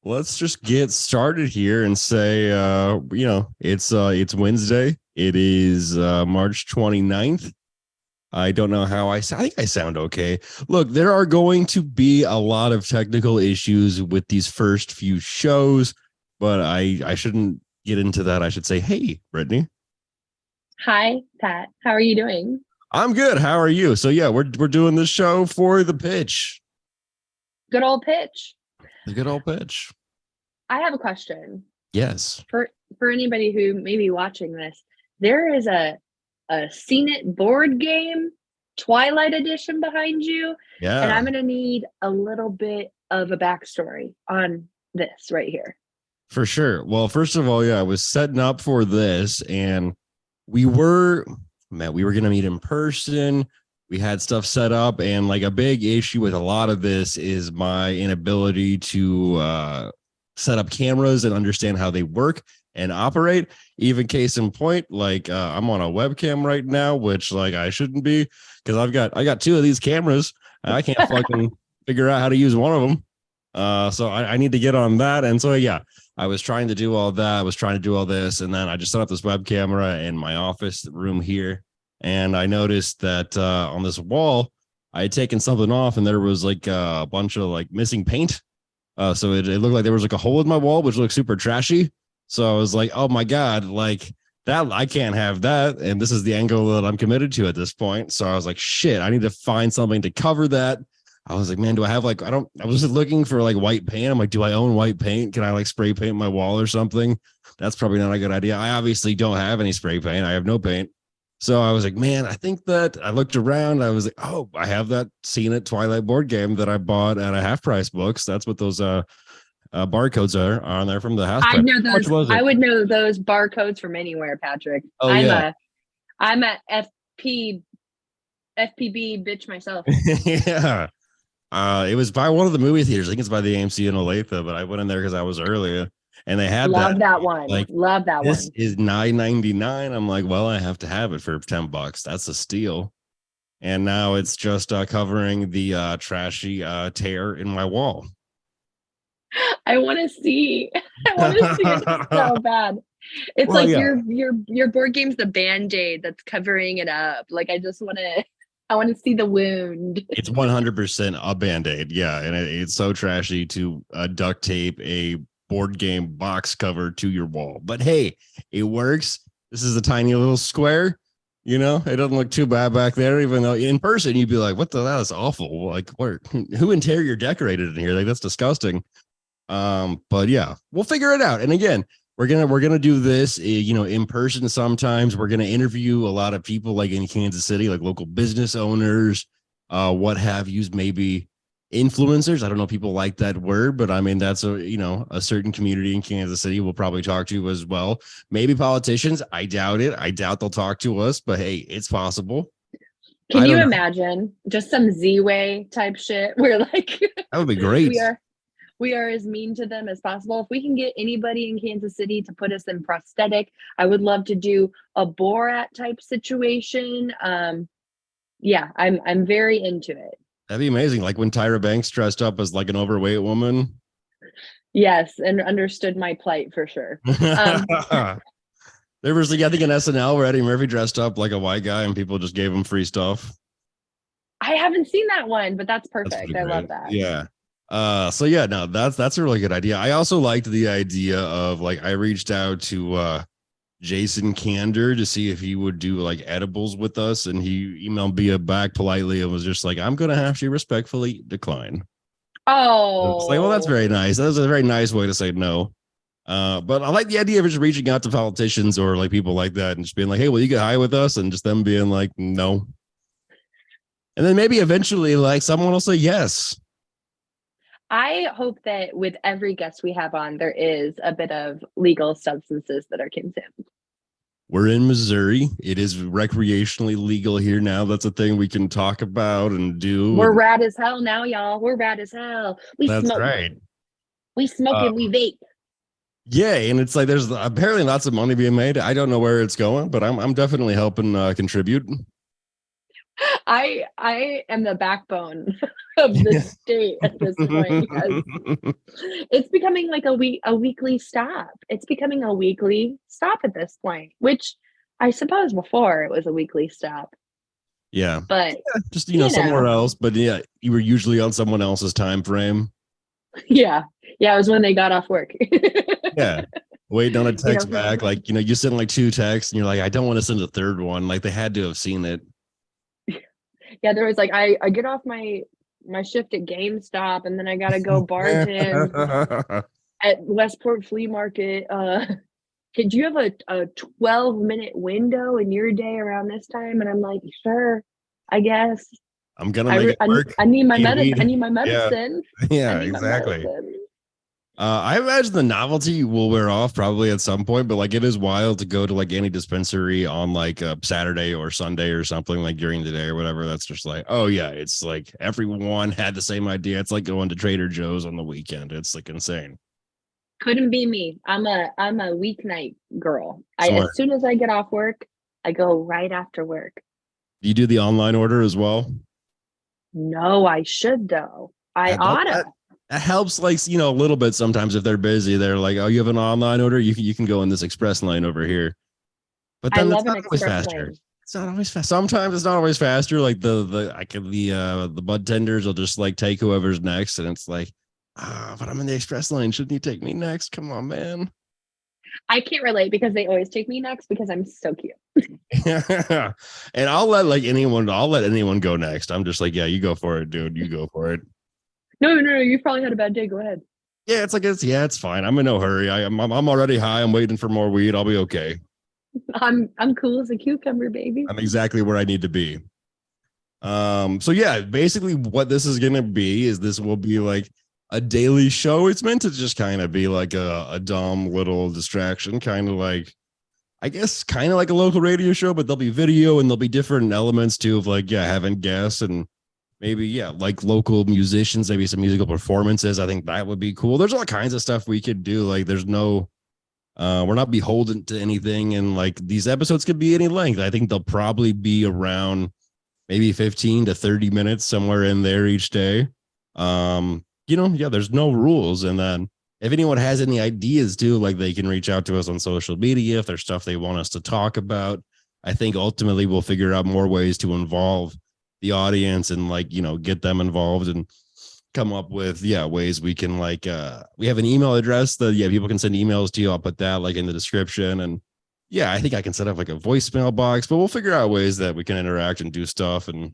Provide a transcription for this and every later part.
let's just get started here and say, it's Wednesday. It is March 29th. I don't know how I think I sound okay. Look, there are going to be a lot of technical issues with these first few shows, but I shouldn't get into that. I should say, hey, Brittany. Hi, Pat. How are you doing? I'm good. How are you? So yeah, we're doing this show for the pitch. Good old pitch. The good old pitch. I have a question Yes. for anybody who may be watching this. There is a Seen It board game, Twilight Edition behind you, and Yeah. I'm gonna need a little bit of a backstory on this right here. For sure. Well, first of all, yeah, I was setting up for this and we were going to meet in person. We had stuff set up, and like a big issue with a lot of this is my inability to set up cameras and understand how they work and operate. Even case in point, like I'm on a webcam right now, which like I shouldn't be because I got two of these cameras and I can't fucking figure out how to use one of them. So I need to get on that. And so yeah, I was trying to do all that. I was trying to do all this, and then I just set up this web camera in my office room here. And I noticed that on this wall, I had taken something off, and there was like a bunch of like missing paint. So it looked like there was like a hole in my wall, which looked super trashy. So I was like, oh my God, like that, I can't have that. And this is the angle that I'm committed to at this point. So I was like, shit, I need to find something to cover that. I was like, man, do I have like, I was just looking for like white paint. I'm like, do I own white paint? Can I like spray paint my wall or something? That's probably not a good idea. I obviously don't have any spray paint. I have no paint. So I was like, man, I think that I looked around. I was like, oh, I have that Seen It Twilight board game that I bought at a half price books. That's what those barcodes are on there from the half I price. know How much those. was I it? would know those barcodes from anywhere, Patrick. Oh I'm yeah. a I'm a FPB bitch myself. Yeah. It was by one of the movie theaters. I think it's by the AMC in Olathe, but I went in there because I was earlier and they had that. Love that one. Like, Love that this one. is $9.99. I'm like, well, I have to have it for $10. That's a steal. And now it's just covering the trashy tear in my wall. I want to see. I want to see it so bad. It's Well, like yeah. your board game's the band-aid that's covering it up. Like I want to see the wound. It's 100% a band-aid. Yeah, and it's so trashy to duct tape a board game box cover to your wall. But hey, it works. This is a tiny little square. You know, it doesn't look too bad back there, even though in person you'd be like, what the hell is awful? Like, who interior decorated in here? Like, that's disgusting. But yeah, we'll figure it out. And again, we're gonna do this, in person. Sometimes we're gonna interview a lot of people, like in Kansas City, like local business owners, what have you, maybe influencers. I don't know if people like that word, but I mean that's a certain community in Kansas City we'll probably talk to as well. Maybe politicians. I doubt it. I doubt they'll talk to us, but hey, it's possible. Can I you don't know. imagine just some Z-Way type shit where like That would be great. we are as mean to them as possible. If we can get anybody in Kansas City to put us in prosthetic, I would love to do a Borat type situation. Yeah, I'm very into it. That'd be amazing. Like when Tyra Banks dressed up as like an overweight woman. Yes, and understood my plight for sure. There was, like, I think an SNL where Eddie Murphy dressed up like a white guy and people just gave him free stuff. I haven't seen that one, but that's That's perfect. pretty I great. love that. Yeah. So yeah, no, that's a really good idea. I also liked the idea of like I reached out to Jason Kander to see if he would do like edibles with us, and he emailed me back politely and was just like, I'm gonna have to respectfully decline. It's like, well, that's Oh, very nice. That's a very nice way to say no. But I like the idea of just reaching out to politicians or like people like that and just being like, hey, will you get high with us? And just them being like, no. And then maybe eventually like someone will say yes. I hope that with every guest we have on, there is a bit of legal substances that are consumed. We're in Missouri. It is recreationally legal here now. That's a thing we can talk about and do. We're rad as hell now, y'all. We're rad as hell. That's right. We smoke and we vape. Yeah, and it's like there's apparently lots of money being made. I don't know where it's going, but I'm definitely helping contribute. I am the backbone of the state at this point because it's becoming like a weekly stop. It's becoming a weekly stop at this point, which I suppose before it was a weekly stop. Yeah. But Just, you somewhere know, else. But yeah, you were usually on someone else's time frame. yeah. Yeah, it was when they got off work. Yeah. Waiting on a You know, text back. Like, you send like two texts and you're like, I don't want to send a third one. Like they had to have seen it. yeah, there was like I get off my shift at GameStop and then I gotta go bartend at Westport Flea Market. Could you have a 12-minute window in your day around this time? And I'm like, sure, I guess. I'm gonna make it work. I need my Need medicine. I weed. need my Yeah. medicine. I Yeah, need my exactly. medicine. I imagine the novelty will wear off probably at some point, but like it is wild to go to like any dispensary on like a Saturday or Sunday or something like during the day or whatever. That's just like, oh yeah, it's like everyone had the same idea. It's like going to Trader Joe's on the weekend. It's like insane. Couldn't be me. I'm a weeknight girl. Smart. As soon as I get off work, I go right after work. Do you do the online order as well? No, I should though. I oughta. That helps, like, a little bit sometimes if they're busy. They're like, oh, you have an online order? You can go in this express line over here. But I then it's love an not always express faster. lane. It's not always fast. Sometimes it's not always faster. Like the bud tenders will just like take whoever's next, and it's like, but I'm in the express lane. Shouldn't you take me next? Come on, man. I can't relate because they always take me next because I'm so cute. And I'll let anyone go next. I'm just like, yeah, you go for it, dude. You go for it. No, you probably had a bad day. Go ahead. Yeah, it's fine. I'm in no hurry. I'm already high. I'm waiting for more weed. I'll be okay. I'm cool as a cucumber, baby. I'm exactly where I need to be. So yeah, basically what this is gonna be is this will be like a daily show. It's meant to just kind of be like a dumb little distraction, kind of like I guess kind of like a local radio show, but there'll be video and there'll be different elements too of like, yeah, having guests and maybe, yeah, like local musicians, maybe some musical performances. I think that would be cool. There's all kinds of stuff we could do. Like there's no we're not beholden to anything, and like these episodes could be any length. I think they'll probably be around maybe 15 to 30 minutes, somewhere in there each day. Yeah, there's no rules. And then if anyone has any ideas too, like they can reach out to us on social media if there's stuff they want us to talk about. I think ultimately we'll figure out more ways to involve the audience and like, get them involved and come up with ways we can like we have an email address that people can send emails to you. I'll put that like in the description. And yeah, I think I can set up like a voicemail box, but we'll figure out ways that we can interact and do stuff. And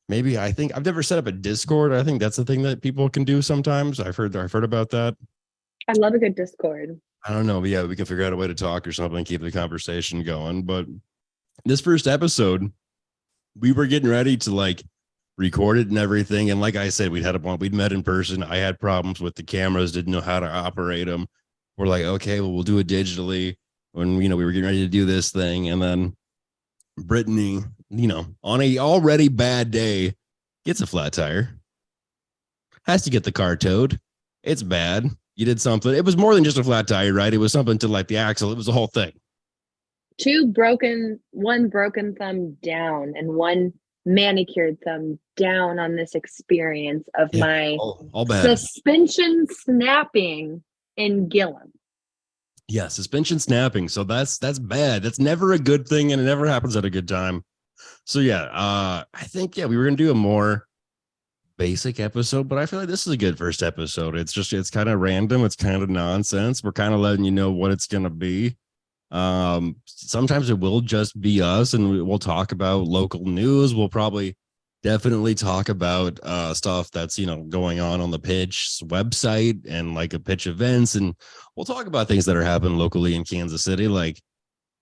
maybe I think I've never set up a Discord. I think that's the thing that people can do sometimes. I've heard about that. I love a good Discord. I don't know, but yeah, we can figure out a way to talk or something, keep the conversation going. But this first episode, we were getting ready to like record it and everything. And like I said, we'd met in person. I had problems with the cameras, didn't know how to operate them. We're like, okay, well, we'll do it digitally. When we were getting ready to do this thing, and then Brittany, on a already bad day, gets a flat tire, has to get the car towed. It's bad. You did something. It was more than just a flat tire, right? It was something to like the axle. It was the whole thing. One broken thumb down and one manicured thumb down on this experience of my all bad. Suspension snapping in Gillum. Yeah, suspension snapping. So that's bad. That's never a good thing, and it never happens at a good time. So yeah, I think we were gonna do a more basic episode, but I feel like this is a good first episode. It's kind of random. It's kind of nonsense. We're kind of letting you know what it's gonna be. Sometimes it will just be us, and we'll talk about local news. We'll probably definitely talk about stuff that's going on the pitch website and like a pitch events, and we'll talk about things that are happening locally in Kansas City, like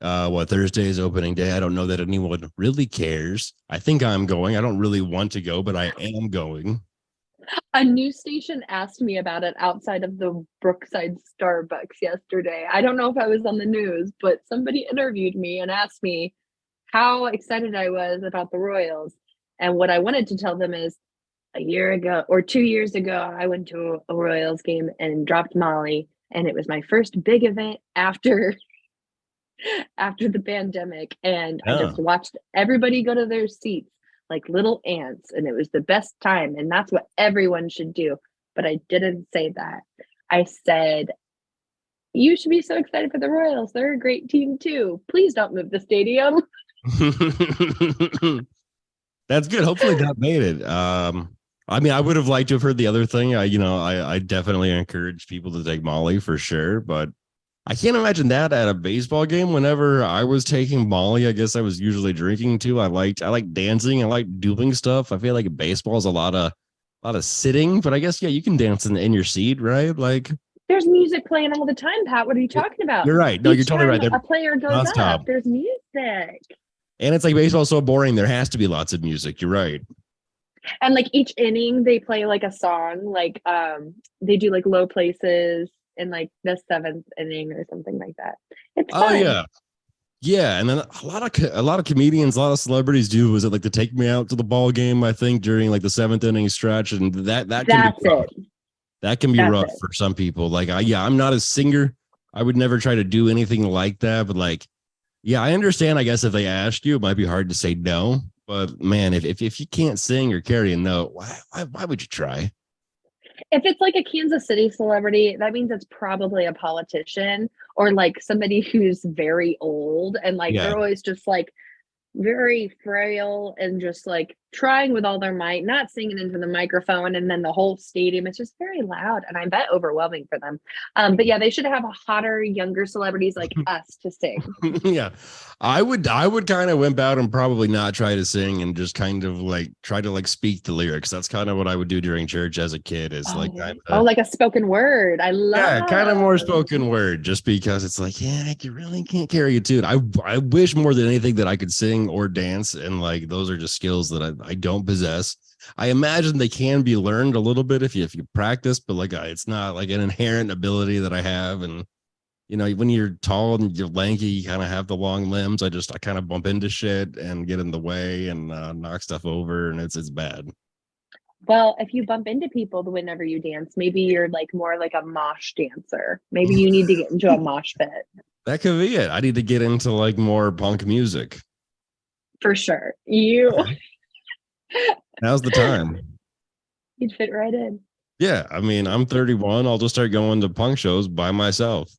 Thursday's opening day. I don't know that anyone really cares. I think I'm going. I don't really want to go, but I am going. A news station asked me about it outside of the Brookside Starbucks yesterday. I don't know if I was on the news, but somebody interviewed me and asked me how excited I was about the Royals. And what I wanted to tell them is a year ago or 2 years ago, I went to a Royals game and dropped Molly. And it was my first big event after the pandemic. And I just watched everybody go to their seats like little ants, and it was the best time, and that's what everyone should do. But I didn't say that. I said, you should be so excited for the Royals. They're a great team too. Please don't move the stadium. That's good. Hopefully that made it. I mean, I would have liked to have heard the other thing. I definitely encourage people to take Molly for sure, but I can't imagine that at a baseball game. Whenever I was taking Molly, I guess I was usually drinking too. I like dancing. I like doing stuff. I feel like baseball is a lot of sitting, but I guess yeah, you can dance in your seat, right? Like there's music playing all the time, Pat. What are you talking about? you're right. No, Each you're totally right. time They're a player goes nonstop. up, there's music. And it's like baseball's so boring. There has to be lots of music. You're right. And like each inning, they play like a song. Like they do like Low Places in like the 7th inning or something like that. It's fun. Yeah. Yeah, and then a lot of comedians, a lot of celebrities do was it like to take me out to the ball game, I think, during like the 7th inning stretch, and that can That's be rough. it. That can be That's rough it. for some people. Like I'm not a singer. I would never try to do anything like that, but like yeah, I understand. I guess if they asked you, it might be hard to say no. But man, if you can't sing or carry a note, why would you try? If it's like a Kansas City celebrity, that means it's probably a politician or like somebody who's very old and like Yeah. they're always just like very frail and just like trying with all their might, not singing into the microphone, and then the whole stadium is just very loud and I bet overwhelming for them. But yeah, they should have a hotter, younger celebrities like us to sing. Yeah. I would kind of wimp out and probably not try to sing and just kind of like try to like speak the lyrics. That's kind of what I would do during church as a kid is like like a spoken word. I love kind of more spoken word just because it's like, yeah, I really can't carry a tune. I wish more than anything that I could sing or dance. And like, those are just skills that I don't possess. I imagine they can be learned a little bit if you practice, but like, it's not like an inherent ability that I have. And, you know, when you're tall and you're lanky, you kind of have the long limbs. I kind of bump into shit and get in the way and knock stuff over. And it's bad. Well, if you bump into people whenever you dance, maybe you're like more like a mosh dancer. Maybe you need to get into a mosh pit. That could be it. I need to get into like more punk music. For sure. Now's the time. You'd fit right in. Yeah. I mean, I'm 31. I'll just start going to punk shows by myself.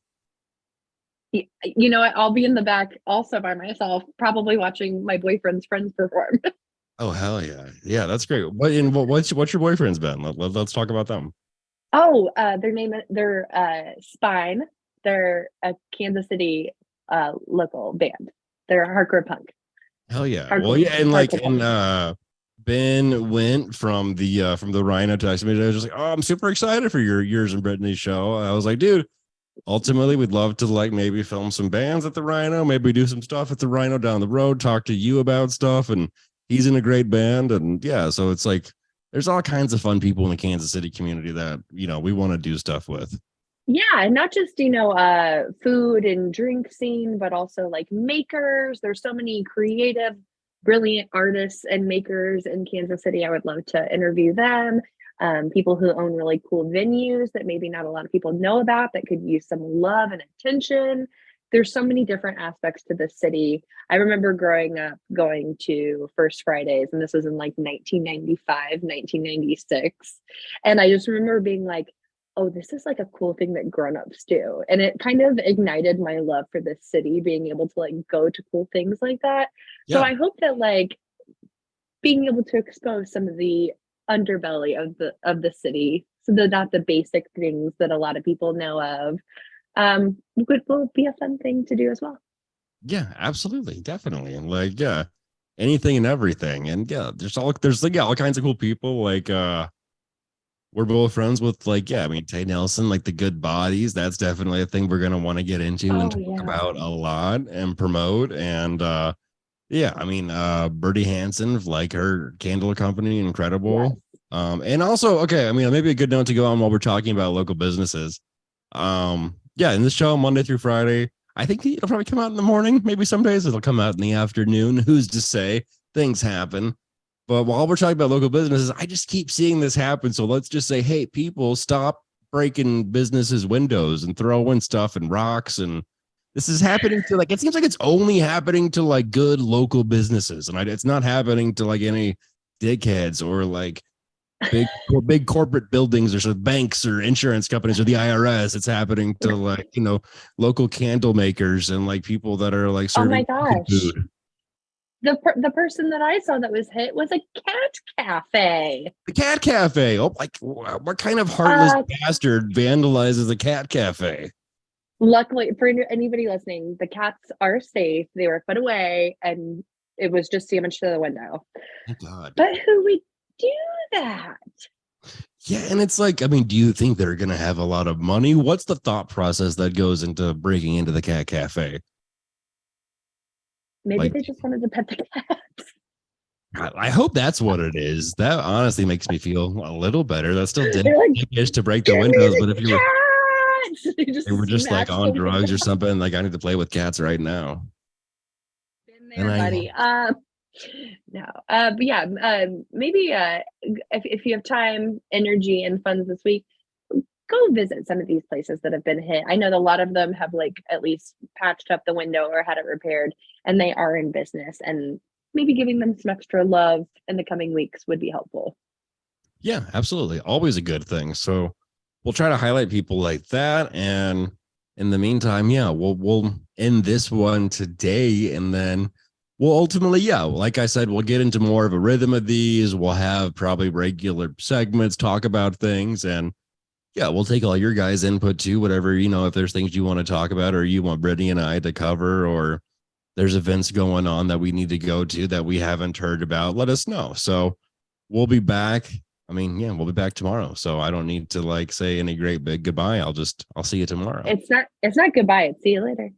You know what? I'll be in the back also by myself, probably watching my boyfriend's friends perform. Oh, hell yeah. Yeah, that's great. What's your boyfriend's band? Let's talk about them. Oh, they're Spine. They're a Kansas City local band. They're hardcore punk. Hell yeah. Well, yeah, and like Ben went from the Rhino to me. I was just like, oh, I'm super excited for yours and Brittany's show. I was like, dude, ultimately we'd love to like maybe film some bands at the Rhino, maybe do some stuff at the Rhino down the road, talk to you about stuff. And he's in a great band. And yeah, so it's like there's all kinds of fun people in the Kansas City community that, you know, we want to do stuff with. Yeah, and not just, food and drink scene, but also like makers. There's so many creative, brilliant artists and makers in Kansas City. I would love to interview them. People who own really cool venues that maybe not a lot of people know about that could use some love and attention. There's so many different aspects to the city. I remember growing up going to First Fridays, and this was in like 1995, 1996. And I just remember being like, oh, this is like a cool thing that grown-ups do. And it kind of ignited my love for this city, being able to like go to cool things like that. Yeah. So I hope that like being able to expose some of the underbelly of the city, so that not the basic things that a lot of people know of, will be a fun thing to do as well. Yeah, absolutely, definitely. And like, yeah, anything and everything. And yeah, there's all kinds of cool people. Like we're both friends with like, yeah, I mean, Tay Nelson, like the Good Bodies. That's definitely a thing we're gonna want to get into and talk about a lot and promote. And yeah, I mean, Bertie Hansen, like her candle company, incredible. Yes. And also, okay, I mean, maybe a good note to go on while we're talking about local businesses. Yeah, in this show, Monday through Friday, I think it'll probably come out in the morning. Maybe some days it'll come out in the afternoon. Who's to say? Things happen. But while we're talking about local businesses, I just keep seeing this happen. So let's just say, hey, people, stop breaking businesses' windows and throwing stuff and rocks and This is happening to like, it seems like it's only happening to like good local businesses. And it's not happening to like any dickheads or like big corporate buildings or some banks or insurance companies or the IRS. It's happening to like, local candle makers and like people that are like Oh my serving gosh. food. The person that I saw that was hit was a cat cafe. The cat cafe. Oh, like what kind of heartless Uh, bastard vandalizes a cat cafe? Luckily, for anybody listening, the cats are safe. They were put away, and it was just damage to the window. Oh God. But who would do that? Yeah, and it's like, I mean, do you think they're gonna have a lot of money? What's the thought process that goes into breaking into the cat cafe? Maybe Like, they just wanted to pet the cats. I hope that's what it is. That honestly makes me feel a little better. That's still They're like, dickish to break the give me windows, but the if cats! They they were just like smash on the drugs window. or something, like I need to play with cats right now. Been And there, buddy. No, but yeah, maybe if you have time, energy, and funds this week, go visit some of these places that have been hit. I know that a lot of them have like at least patched up the window or had it repaired, and they are in business. And maybe giving them some extra love in the coming weeks would be helpful. yeah, absolutely. Always a good thing. So we'll try to highlight people like that. And in the meantime, yeah, we'll end this one today. And then we'll ultimately, yeah, like I said, we'll get into more of a rhythm of these. We'll have probably regular segments, talk about things. And yeah, we'll take all your guys' input too, whatever, if there's things you want to talk about or you want Brittany and I to cover, or there's events going on that we need to go to that we haven't heard about, let us know. So we'll be back. I mean, yeah, we'll be back tomorrow. So I don't need to like say any great big goodbye. I'll see you tomorrow. It's not goodbye. It's see you later.